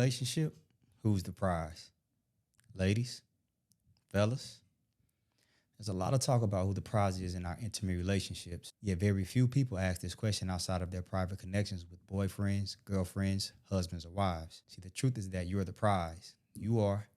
relationship, who's the prize? Ladies, fellas, there's a lot of talk about who the prize is in our intimate relationships, yet very few people ask this question outside of their private connections with boyfriends, girlfriends, husbands, or wives. See, the truth is that you're the prize. You are,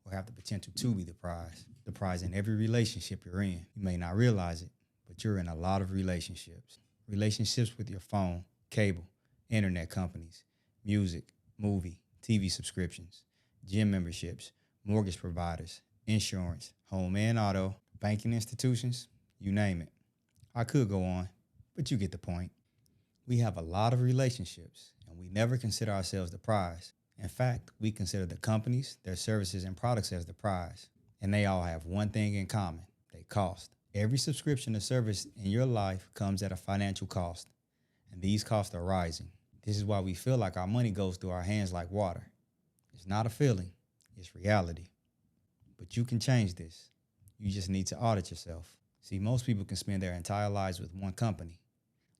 or have the potential to be the prize. The prize in every relationship you're in. You may not realize it, but you're in a lot of relationships. Relationships with your phone, cable, internet companies, music, movie, TV subscriptions, gym memberships, mortgage providers, insurance, home and auto, banking institutions, you name it. I could go on, but you get the point. We have a lot of relationships, and we never consider ourselves the prize. In fact, we consider the companies, their services, and products as the prize. And they all have one thing in common. They cost. Every subscription or service in your life comes at a financial cost, and these costs are rising. This is why we feel like our money goes through our hands like water. It's not a feeling, it's reality. But you can change this. You just need to audit yourself. See, most people can spend their entire lives with one company,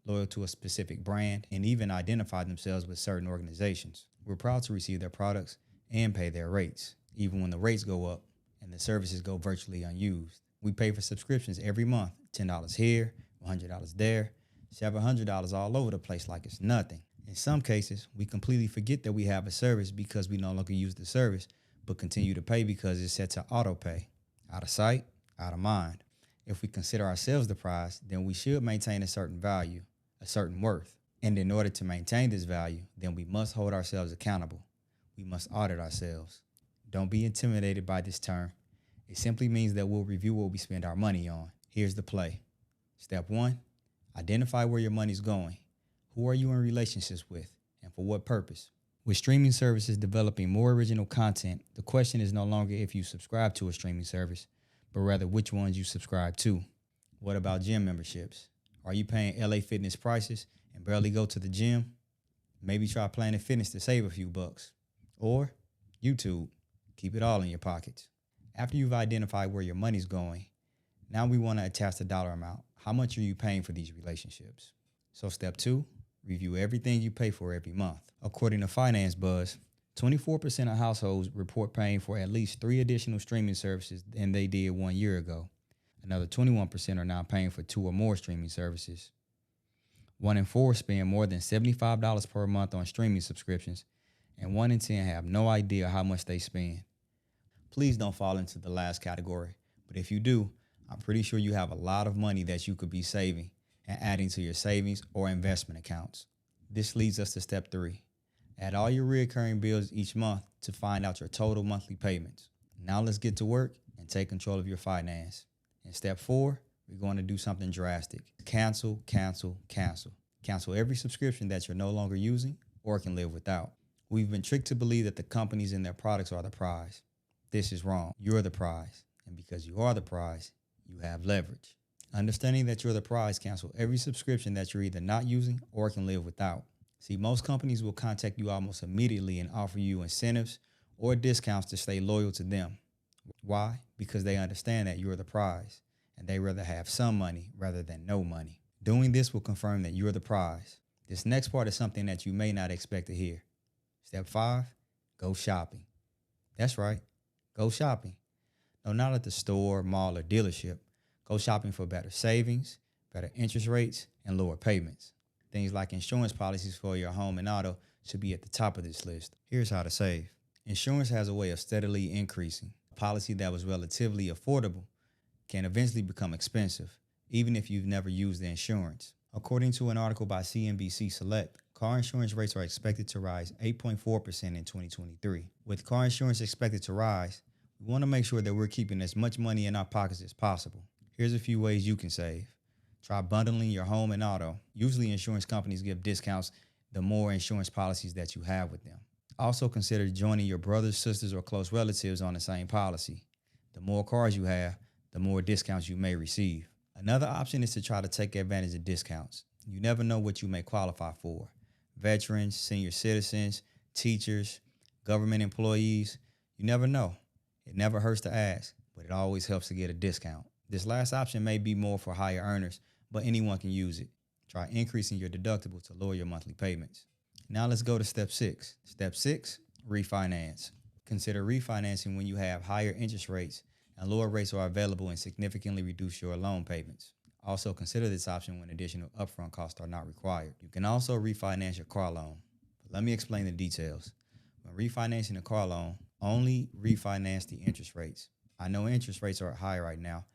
loyal to a specific brand, and even identify themselves with certain organizations. We're proud to receive their products and pay their rates, even when the rates go up and the services go virtually unused. We pay for subscriptions every month, $10 here, $100 there, $700 all over the place like it's nothing. In some cases, we completely forget that we have a service because we no longer use the service, but continue to pay because it's set to auto pay. Out of sight, out of mind. If we consider ourselves the prize, then we should maintain a certain value, a certain worth. And in order to maintain this value, then we must hold ourselves accountable. We must audit ourselves. Don't be intimidated by this term. It simply means that we'll review what we spend our money on. Here's the play. Step 1, identify where your money's going. Who are you in relationships with, and for what purpose? With streaming services developing more original content, the question is no longer if you subscribe to a streaming service, but rather which ones you subscribe to. What about gym memberships? Are you paying LA Fitness prices and barely go to the gym? Maybe try Planet Fitness to save a few bucks. Or YouTube. Keep it all in your pockets. After you've identified where your money's going, now we want to attach the dollar amount. How much are you paying for these relationships? So step 2, review everything you pay for every month. According to Finance Buzz, 24% of households report paying for at least 3 additional streaming services than they did 1 year ago. Another 21% are now paying for 2 or more streaming services. 1 in 4 spend more than $75 per month on streaming subscriptions, and 1 in 10 have no idea how much they spend. Please don't fall into the last category, but if you do, I'm pretty sure you have a lot of money that you could be saving and adding to your savings or investment accounts. This leads us to step 3. Add all your recurring bills each month to find out your total monthly payments. Now let's get to work and take control of your finance. In step 4, we're going to do something drastic. Cancel, cancel, cancel. Cancel every subscription that you're no longer using or can live without. We've been tricked to believe that the companies and their products are the prize. This is wrong. You're the prize. And because you are the prize, you have leverage. Understanding that you're the prize, cancel every subscription that you're either not using or can live without. See, most companies will contact you almost immediately and offer you incentives or discounts to stay loyal to them. Why? Because they understand that you're the prize, and they rather have some money rather than no money. Doing this will confirm that you're the prize. This next part is something that you may not expect to hear. Step 5, go shopping. That's right, go shopping. No, not at the store, mall, or dealership. Go shopping for better savings, better interest rates, and lower payments. Things like insurance policies for your home and auto should be at the top of this list. Here's how to save. Insurance has a way of steadily increasing. A policy that was relatively affordable can eventually become expensive, even if you've never used the insurance. According to an article by CNBC Select, car insurance rates are expected to rise 8.4% in 2023. With car insurance expected to rise, we want to make sure that we're keeping as much money in our pockets as possible. Here's a few ways you can save. Try bundling your home and auto. Usually insurance companies give discounts the more insurance policies that you have with them. Also consider joining your brothers, sisters, or close relatives on the same policy. The more cars you have, the more discounts you may receive. Another option is to try to take advantage of discounts. You never know what you may qualify for. Veterans, senior citizens, teachers, government employees, you never know. It never hurts to ask, but it always helps to get a discount. This last option may be more for higher earners, but anyone can use it. Try increasing your deductible to lower your monthly payments. Now let's go to step 6. Step 6, Refinance. Consider refinancing when you have higher interest rates and lower rates are available and significantly reduce your loan payments. Also consider this option when additional upfront costs are not required. You can also refinance your car loan. But let me explain the details. When refinancing a car loan, only refinance the interest rates. I know interest rates are high right now,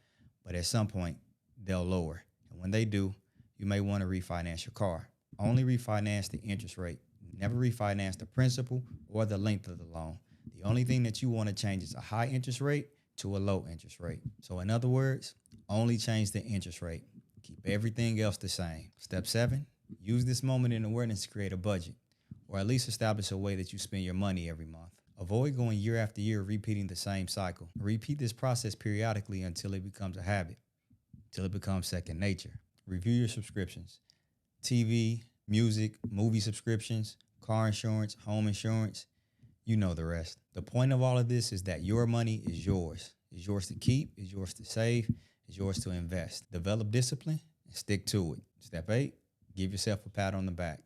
but at some point they'll lower. And when they do, you may want to refinance your car. Only refinance the interest rate. Never refinance the principal or the length of the loan. The only thing that you want to change is a high interest rate to a low interest rate. So in other words, only change the interest rate. Keep everything else the same. Step 7, use this moment in awareness to create a budget, or at least establish a way that you spend your money every month. Avoid going year after year repeating the same cycle. Repeat this process periodically until it becomes a habit, until it becomes second nature. Review your subscriptions. TV, music, movie subscriptions, car insurance, home insurance. You know the rest. The point of all of this is that your money is yours. It's yours to keep, it's yours to save, it's yours to invest. Develop discipline and stick to it. Step 8, give yourself a pat on the back.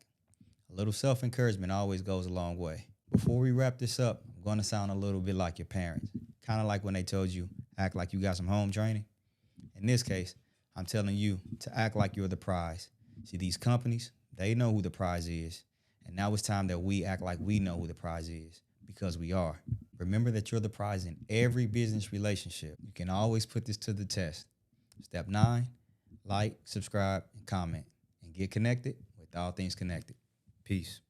A little self-encouragement always goes a long way. Before we wrap this up, I'm going to sound a little bit like your parents. Kind of like when they told you, act like you got some home training. In this case, I'm telling you to act like you're the prize. See, these companies, they know who the prize is. And now it's time that we act like we know who the prize is, because we are. Remember that you're the prize in every business relationship. You can always put this to the test. Step 9, like, subscribe, and comment, and get connected with All Things Connected. Peace.